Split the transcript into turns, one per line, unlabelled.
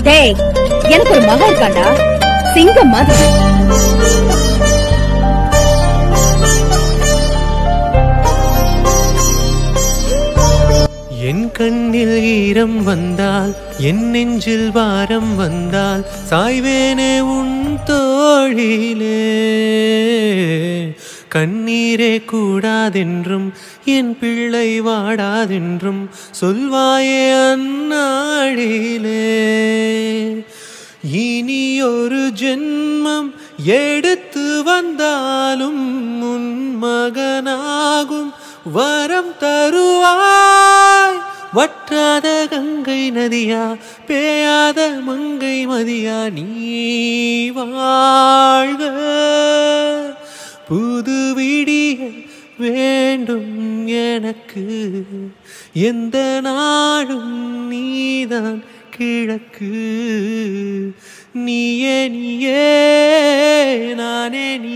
டேய், எனக்கு ஒரு மகன் இருக்காண்டா, சிங்கம் மாதிரி.
என் கண்ணில் ஈரம் வந்தால், என் நெஞ்சில் வாரம் வந்தால், சாய்வேனே உன் தோழிலே. கண்ணீரே கூடாதென்றும் என் பிள்ளை வாடாதென்றும் சொல்வாயே அந்நாளிலே. இனி ஒரு ஜென்மம் எடுத்து வந்தாலும் உன் மகனாகும் வரம் தருவாய். வற்றாத கங்கை நதியா, பேயாத மங்கை மதியா, நீ வாழ்க. புது விடிய வேண்டும் எனக்கு, எந்த நாடும் நீதான் கிழக்கு. நீயே நீயே நானே நீ.